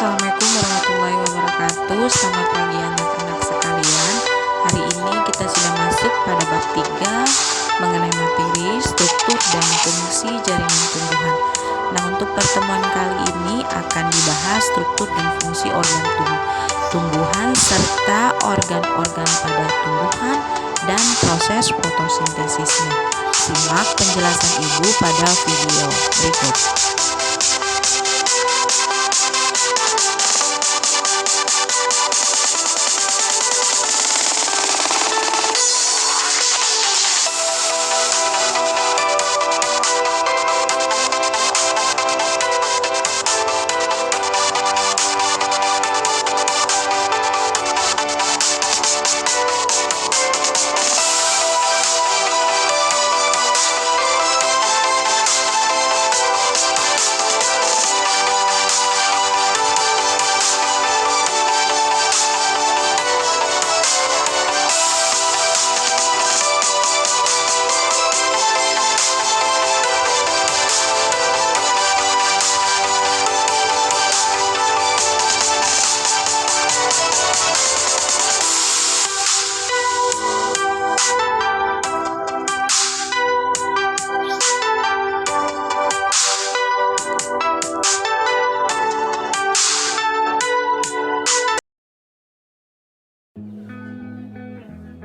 Assalamualaikum warahmatullahi wabarakatuh. Selamat pagi anak-anak sekalian. Hari ini kita sudah masuk pada bab 3 mengenai materi struktur dan fungsi jaringan tumbuhan. Nah, untuk pertemuan kali ini akan dibahas struktur dan fungsi organ tumbuhan serta organ-organ pada tumbuhan dan proses fotosintesisnya. Simak penjelasan Ibu pada video berikut.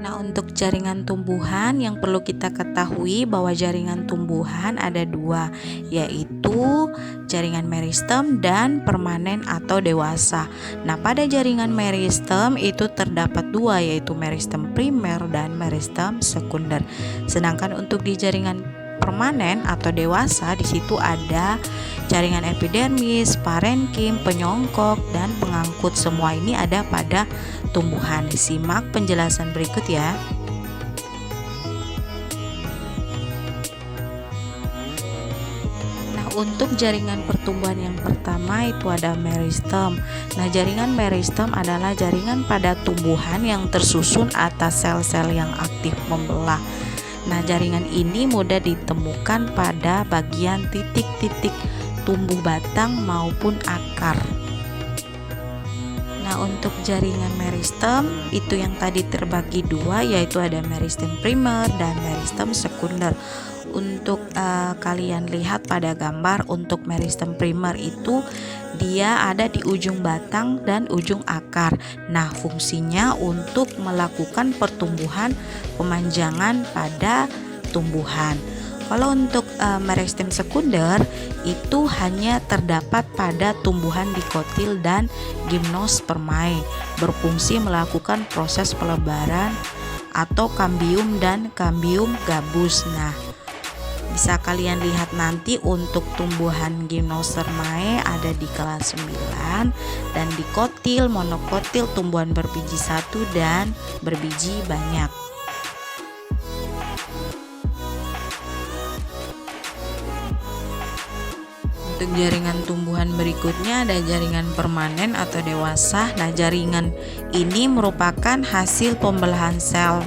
Nah, untuk jaringan tumbuhan yang perlu kita ketahui bahwa jaringan tumbuhan ada dua, yaitu jaringan meristem dan permanen atau dewasa. Nah, pada jaringan meristem itu terdapat dua, yaitu meristem primer dan meristem sekunder. Sedangkan untuk di jaringan permanen atau dewasa, di situ ada jaringan epidermis, parenkim, penyongkok, dan pengangkut. Semua ini ada pada tumbuhan. Simak penjelasan berikut ya. Nah, untuk jaringan pertumbuhan yang pertama itu ada meristem. Nah, jaringan meristem adalah jaringan pada tumbuhan yang tersusun atas sel-sel yang aktif membelah. Nah, jaringan ini mudah ditemukan pada bagian titik-titik tumbuh batang maupun akar. Nah, untuk jaringan meristem itu yang tadi terbagi dua, yaitu ada meristem primer dan meristem sekunder. Untuk kalian lihat pada gambar, untuk meristem primer itu dia ada di ujung batang dan ujung akar. Nah, fungsinya untuk melakukan pertumbuhan pemanjangan pada tumbuhan. Kalau untuk meristem sekunder itu hanya terdapat pada tumbuhan dikotil dan gimnospermae, berfungsi melakukan proses pelebaran atau kambium dan kambium gabus. Nah, bisa kalian lihat nanti untuk tumbuhan gimnospermae ada di kelas 9, dan dikotil, monokotil tumbuhan berbiji satu dan berbiji banyak. Untuk jaringan tumbuhan berikutnya ada jaringan permanen atau dewasa. Nah, jaringan ini merupakan hasil pembelahan sel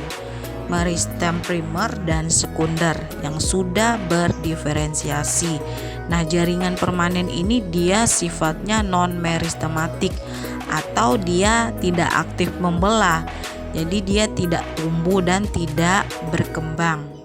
meristem primer dan sekunder yang sudah berdiferensiasi. Nah, jaringan permanen ini dia sifatnya non meristematik atau dia tidak aktif membelah. Jadi dia tidak tumbuh dan tidak berkembang.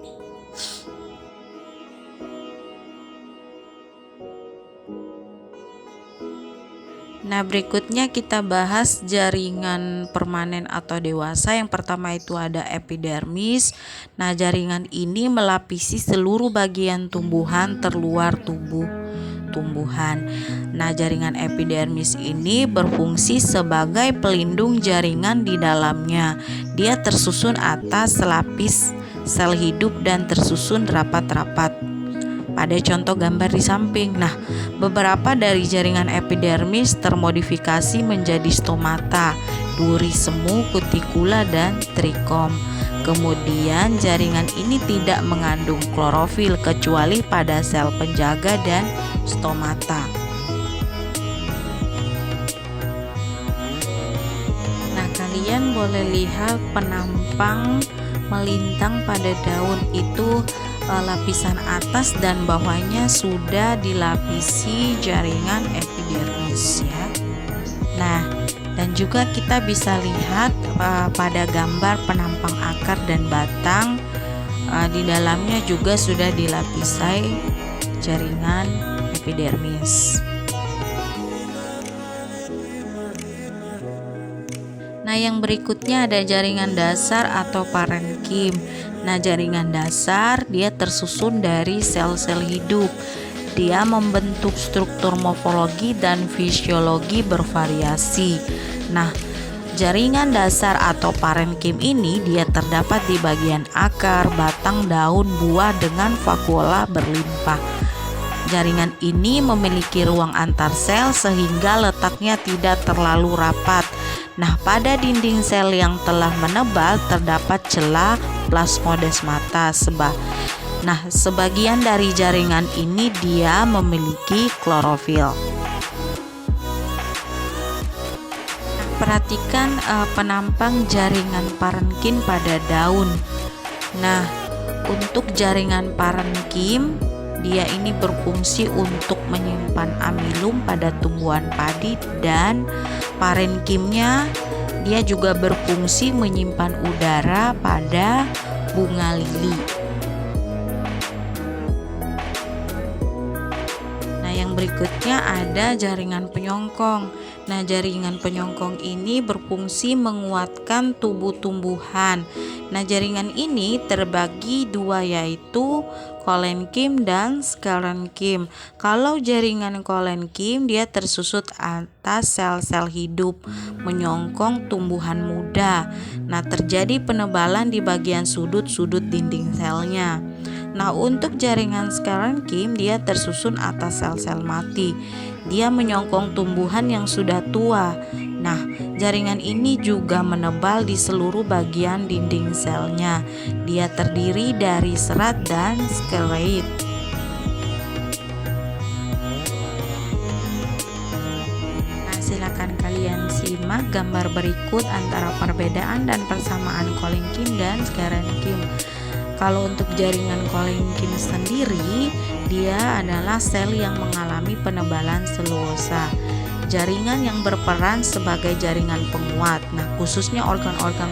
Nah, berikutnya kita bahas jaringan permanen atau dewasa. Yang pertama itu ada epidermis. Nah, jaringan ini melapisi seluruh bagian tumbuhan terluar tubuh tumbuhan. Nah, jaringan epidermis ini berfungsi sebagai pelindung jaringan di dalamnya. Dia tersusun atas selapis sel hidup dan tersusun rapat-rapat. Pada contoh gambar di samping. Nah, beberapa dari jaringan epidermis termodifikasi menjadi stomata, duri semu, kutikula, dan trikom. Kemudian jaringan ini tidak mengandung klorofil kecuali pada sel penjaga dan stomata. Nah, kalian boleh lihat penampang melintang pada daun itu lapisan atas dan bawahnya sudah dilapisi jaringan epidermis ya. juga kita bisa lihat pada gambar penampang akar dan batang, di dalamnya juga sudah dilapisi jaringan epidermis. Nah, yang berikutnya ada jaringan dasar atau parenkim. Nah, jaringan dasar dia tersusun dari sel-sel hidup. Dia membentuk struktur morfologi dan fisiologi bervariasi. Nah, jaringan dasar atau parenkim ini dia terdapat di bagian akar, batang, daun, buah dengan vakuola berlimpah. Jaringan ini memiliki ruang antar sel sehingga letaknya tidak terlalu rapat. Nah, pada dinding sel yang telah menebal terdapat celah plasmodesmata. Nah, sebagian dari jaringan ini dia memiliki klorofil. Nah, perhatikan penampang jaringan parenkim pada daun. Nah, untuk jaringan parenkim dia ini berfungsi untuk menyimpan amilum pada tumbuhan padi, dan parenkimnya dia juga berfungsi menyimpan udara pada bunga lili. Nah, yang berikutnya ada jaringan penyongkong. Nah, jaringan penyongkong ini berfungsi menguatkan tubuh tumbuhan. Nah, jaringan ini terbagi dua, yaitu kolenkim dan sklerenkim. Kalau jaringan kolenkim dia tersusut atas sel-sel hidup, menyongkong tumbuhan muda. Nah, terjadi penebalan di bagian sudut-sudut dinding selnya. Nah, untuk jaringan sklerenkim dia tersusun atas sel-sel mati. Dia menyongkong tumbuhan yang sudah tua. Nah, jaringan ini juga menebal di seluruh bagian dinding selnya. Dia terdiri dari serat dan skeleid. Nah, silakan kalian simak gambar berikut antara perbedaan dan persamaan kolenkim dan sklerenkim. Kalau untuk jaringan kolenkim sendiri, dia adalah sel yang mengalami penebalan selulosa. Jaringan yang berperan sebagai jaringan penguat. Nah, khususnya organ-organ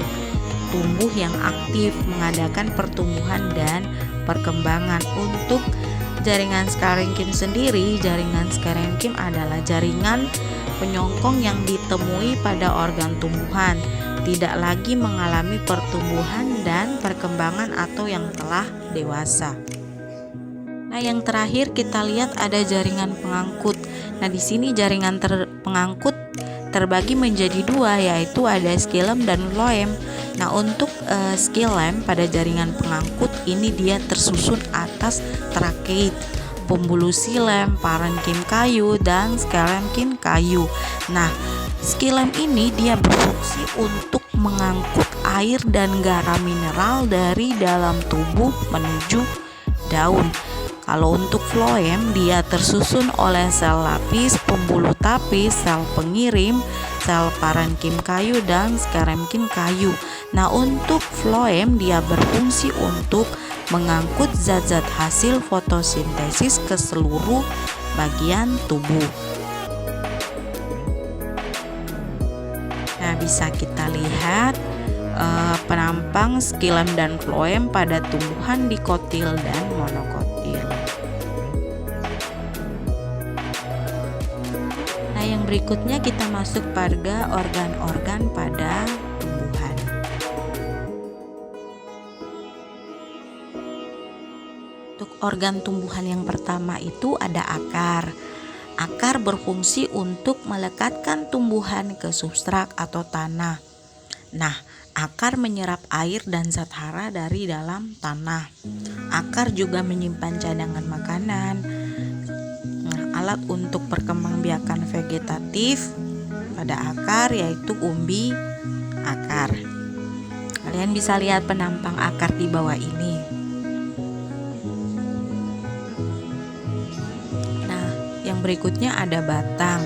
tumbuh yang aktif mengadakan pertumbuhan dan perkembangan. Untuk jaringan sklerenkim sendiri, jaringan sklerenkim adalah jaringan penyongkong yang ditemui pada organ tumbuhan, tidak lagi mengalami pertumbuhan dan perkembangan atau yang telah dewasa. Nah, yang terakhir kita lihat ada jaringan pengangkut. Nah, di sini jaringan pengangkut terbagi menjadi dua, yaitu ada xilem dan phloem. Nah, untuk xilem pada jaringan pengangkut ini dia tersusun atas trakeid, pembuluh xilem, parenkim kayu, dan sklerenkim kayu. Nah, xilem ini dia berfungsi untuk mengangkut air dan garam mineral dari dalam tubuh menuju daun. Kalau untuk phloem dia tersusun oleh sel lapis, pembuluh tapis, sel pengirim, sel parenkim kayu, dan sklerenkim kayu. Nah, untuk phloem dia berfungsi untuk mengangkut zat-zat hasil fotosintesis ke seluruh bagian tubuh. Nah, bisa kita lihat penampang xilem dan phloem pada tumbuhan dikotil dan monokotil. Nah, yang berikutnya kita masuk pada organ-organ pada tumbuhan. Untuk organ tumbuhan yang pertama itu ada akar. Akar berfungsi untuk melekatkan tumbuhan ke substrat atau tanah. Nah, akar menyerap air dan zat hara dari dalam tanah. Akar juga menyimpan cadangan makanan. Nah, alat untuk perkembangbiakan vegetatif pada akar yaitu umbi akar. Kalian bisa lihat penampang akar di bawah ini. Nah, yang berikutnya ada batang.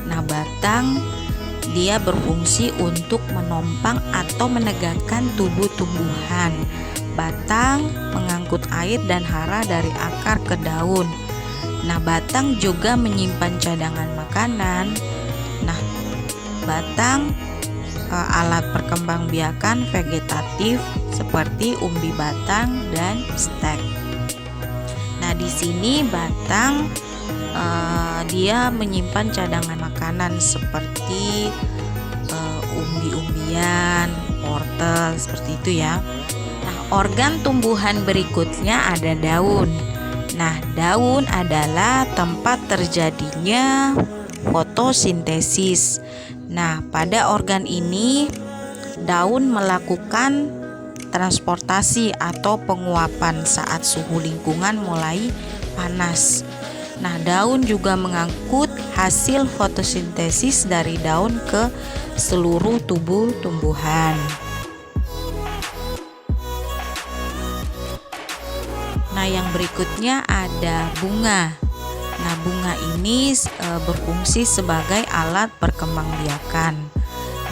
Nah, batang dia berfungsi untuk menompang atau menegakkan tubuh tumbuhan. Batang mengangkut air dan hara dari akar ke daun. Nah, batang juga menyimpan cadangan makanan. Nah, batang alat perkembangbiakan vegetatif seperti umbi batang dan stek. Nah, di sini batang dia menyimpan cadangan makanan seperti umbi-umbian, wortel, seperti itu ya. Nah, organ tumbuhan berikutnya ada daun. Nah, daun adalah tempat terjadinya fotosintesis. Nah, pada organ ini daun melakukan transportasi atau penguapan saat suhu lingkungan mulai panas. Nah, daun juga mengangkut hasil fotosintesis dari daun ke seluruh tubuh tumbuhan. Nah, yang berikutnya ada bunga. Nah, bunga ini berfungsi sebagai alat perkembangbiakan.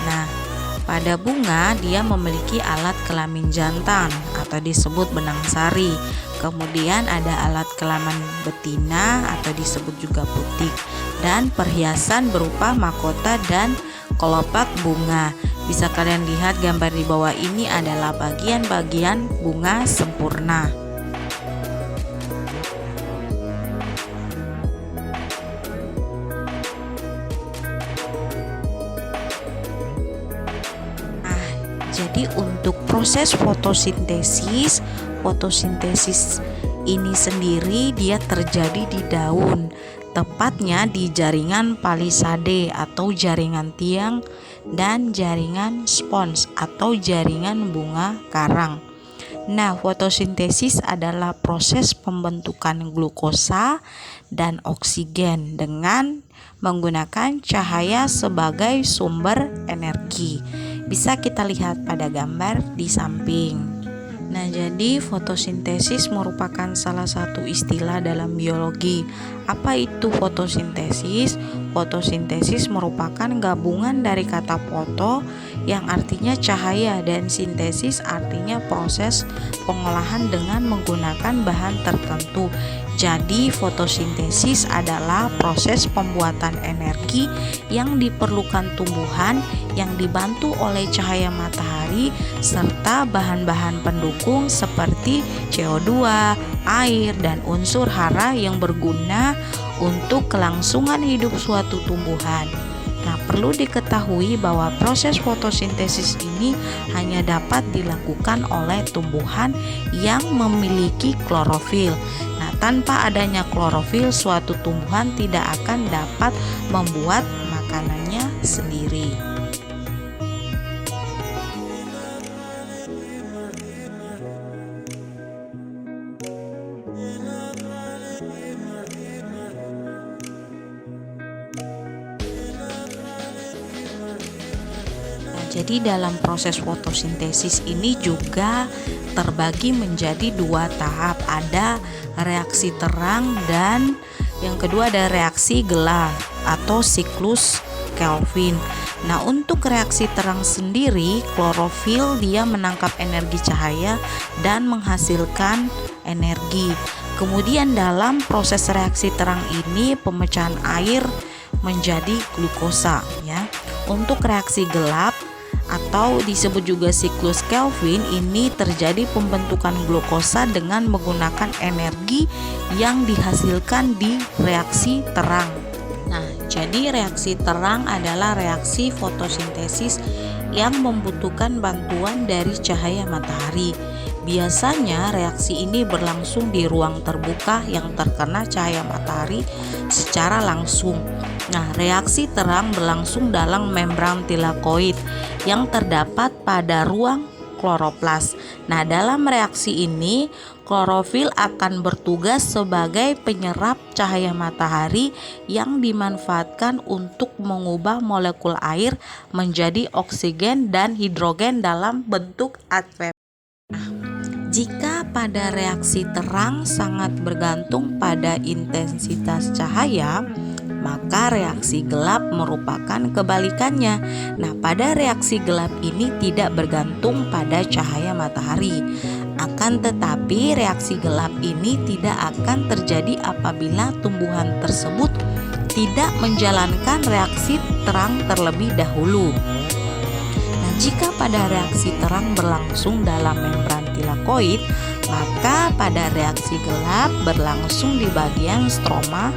Nah, pada bunga dia memiliki alat kelamin jantan atau disebut benang sari. Kemudian ada alat kelamin betina atau disebut juga putik, dan perhiasan berupa mahkota dan kelopak bunga. Bisa kalian lihat gambar di bawah ini adalah bagian-bagian bunga sempurna. Jadi untuk proses fotosintesis ini sendiri dia terjadi di daun, tepatnya di jaringan palisade atau jaringan tiang dan jaringan spons atau jaringan bunga karang. Nah, fotosintesis adalah proses pembentukan glukosa dan oksigen dengan menggunakan cahaya sebagai sumber energi. Bisa kita lihat pada gambar di samping. Nah, jadi fotosintesis merupakan salah satu istilah dalam biologi. Apa itu fotosintesis? Fotosintesis merupakan gabungan dari kata foto yang artinya cahaya dan sintesis artinya proses pengolahan dengan menggunakan bahan tertentu. Jadi fotosintesis adalah proses pembuatan energi yang diperlukan tumbuhan yang dibantu oleh cahaya matahari serta bahan-bahan pendukung seperti CO2, air, dan unsur hara yang berguna untuk kelangsungan hidup suatu tumbuhan. Nah, perlu diketahui bahwa proses fotosintesis ini hanya dapat dilakukan oleh tumbuhan yang memiliki klorofil. Nah, tanpa adanya klorofil, suatu tumbuhan tidak akan dapat membuat makanannya sendiri. Jadi dalam proses fotosintesis ini juga terbagi menjadi dua tahap. Ada reaksi terang dan yang kedua ada reaksi gelap atau siklus Kelvin. Nah, untuk reaksi terang sendiri, klorofil dia menangkap energi cahaya dan menghasilkan energi. Kemudian dalam proses reaksi terang ini pemecahan air menjadi glukosa ya. Untuk reaksi gelap atau disebut juga siklus Kelvin ini terjadi pembentukan glukosa dengan menggunakan energi yang dihasilkan di reaksi terang. Nah, jadi reaksi terang adalah reaksi fotosintesis yang membutuhkan bantuan dari cahaya matahari. Biasanya reaksi ini berlangsung di ruang terbuka yang terkena cahaya matahari secara langsung. Nah, reaksi terang berlangsung dalam membran tilakoid yang terdapat pada ruang kloroplas. Nah, dalam reaksi ini klorofil akan bertugas sebagai penyerap cahaya matahari yang dimanfaatkan untuk mengubah molekul air menjadi oksigen dan hidrogen dalam bentuk ATP. Nah, jika pada reaksi terang sangat bergantung pada intensitas cahaya, maka reaksi gelap merupakan kebalikannya. Nah, pada reaksi gelap ini tidak bergantung pada cahaya matahari. Akan tetapi reaksi gelap ini tidak akan terjadi apabila tumbuhan tersebut tidak menjalankan reaksi terang terlebih dahulu. Nah, jika pada reaksi terang berlangsung dalam membran tilakoid, maka pada reaksi gelap berlangsung di bagian stroma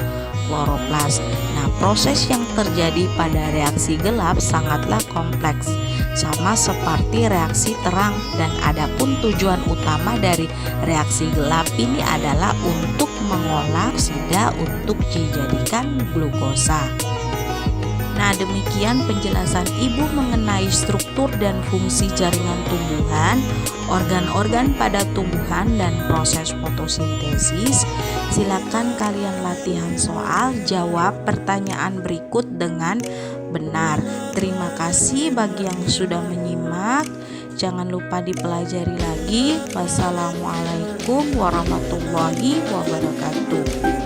kloroplas. Nah, proses yang terjadi pada reaksi gelap sangatlah kompleks, sama seperti reaksi terang, dan adapun tujuan utama dari reaksi gelap ini adalah untuk mengolah oksida untuk dijadikan glukosa. Nah, demikian penjelasan Ibu mengenai struktur dan fungsi jaringan tumbuhan, organ-organ pada tumbuhan, dan proses fotosintesis. Silakan kalian latihan soal, jawab pertanyaan berikut dengan benar. Terima kasih bagi yang sudah menyimak. Jangan lupa dipelajari lagi. Wassalamualaikum warahmatullahi wabarakatuh.